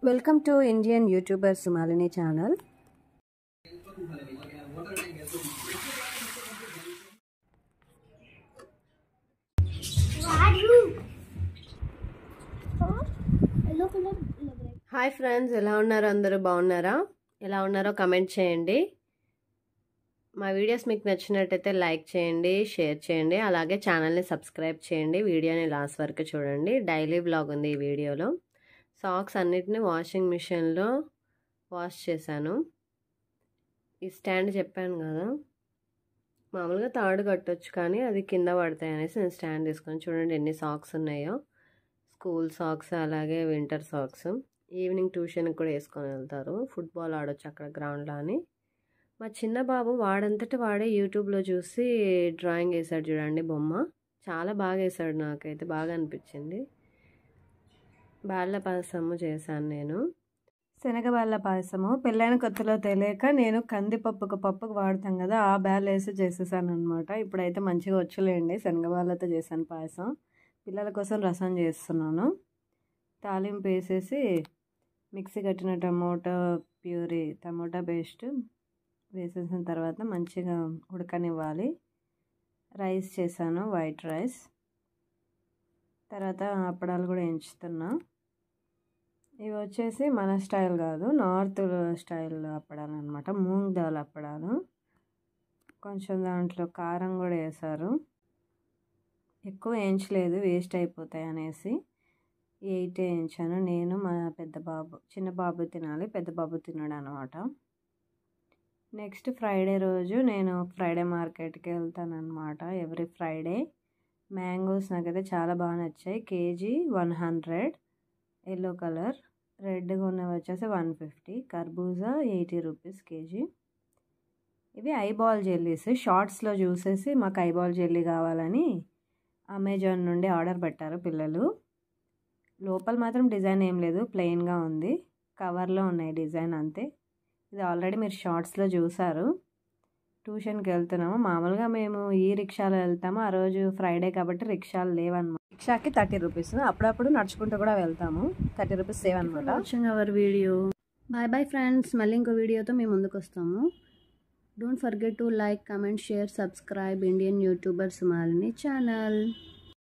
Welcome to Indian YouTuber Sumalini channel. Hi friends, ఎలా ఉన్నారు? అందరూ బాగున్నారా? ఎలా ఉన్నారో కమెంట్ చేయండి. మా వీడియోస్ మీకు నచ్చినట్టయితే లైక్ చేయండి, షేర్ చేయండి, అలాగే ఛానల్ని సబ్స్క్రైబ్ చేయండి. వీడియోని లాస్ట్ వరకు చూడండి. డైలీ వ్లాగ్ ఉంది ఈ వీడియోలో. సాక్స్ అన్నిటిని వాషింగ్ మిషన్లో వాష్ చేశాను. ఈ స్టాండ్ చెప్పాను కదా, మామూలుగా తాడు కట్టొచ్చు కానీ అది కింద పడతాయి అనేసి నేను స్టాండ్ తీసుకొని, చూడండి ఎన్ని సాక్స్ ఉన్నాయో. స్కూల్ సాక్స్, అలాగే వింటర్ సాక్స్. ఈవినింగ్ ట్యూషన్కి కూడా వేసుకొని వెళ్తారు. ఫుట్బాల్ ఆడొచ్చు అక్కడ గ్రౌండ్లో అని. మా చిన్న బాబు వాడంతటి వాడే యూట్యూబ్లో చూసి డ్రాయింగ్ వేసాడు. చూడండి బొమ్మ చాలా బాగా వేసాడు. నాకైతే బాగా అనిపించింది. బాళ్ళ పాయసము చేశాను నేను. శనగబాళ్ళ పాయసము పెళ్ళైన కొత్తలో తెలియక నేను పప్పుకు వాడతాం కదా, ఆ బ్యాల్ వేసి చేసేసాను అనమాట. ఇప్పుడైతే మంచిగా వచ్చులేండి. శనగబాళ్ళతో చేశాను పాయసం. పిల్లల కోసం రసం చేస్తున్నాను. తాలింపు వేసేసి మిక్సీ కట్టిన టమోటా ప్యూరీ, టమోటా పేస్ట్ వేసేసిన తర్వాత మంచిగా ఉడకనివ్వాలి. రైస్ చేశాను, వైట్ రైస్. తర్వాత అప్పడాలు కూడా ఎంచుతున్నా. ఇవి వచ్చేసి మన స్టైల్ కాదు, నార్త్ స్టైల్ అప్పడాలు అనమాట. మూంగ్ దాల్ అప్పడాలు. కొంచెం దాంట్లో కారం కూడా వేశారు. ఎక్కువ వేయించలేదు, వేస్ట్ అయిపోతాయి అనేసి 8 వేయించాను. నేను, మా పెద్ద బాబు, చిన్న బాబు తినాలి, పెద్ద బాబు తినడు అనమాట. నెక్స్ట్ ఫ్రైడే రోజు నేను ఫ్రైడే మార్కెట్కి వెళ్తాను అనమాట. Every Friday. మ్యాంగోస్ నాకైతే చాలా బాగా నచ్చాయి. KG 100, yellow colour. రెడ్గా ఉన్నవి వచ్చేసి 150. కర్బూజా 80 రూపీస్ కేజీ. ఇవి ఐబాల్ జెల్లీస్. షార్ట్స్లో చూసేసి మాకు ఐబాల్ జెల్లీ కావాలని అమెజాన్ నుండి ఆర్డర్ పెట్టారు పిల్లలు. లోపల మాత్రం డిజైన్ ఏం లేదు, ప్లెయిన్గా ఉంది. కవర్లో ఉన్నాయి డిజైన్ అంతే. ఇది ఆల్రెడీ మీరు షార్ట్స్లో చూసారు. ట్యూషన్కి వెళ్తున్నాము. మామూలుగా మేము ఈ రిక్షాలో వెళ్తాము. ఆ రోజు ఫ్రైడే కాబట్టి రిక్షాలు లేవన్నమాట. రిక్షాకి 30 రూపీస్. అప్పుడప్పుడు నడుచుకుంటూ కూడా వెళ్తాము. 30 రూపీస్ సేవ్ అనమాట. Watching our video. Bye friends. మళ్ళీ ఇంకో వీడియోతో మేము ముందుకు వస్తాము. Don't forget to like, comment, share, subscribe Indian YouTuber Sumalini channel.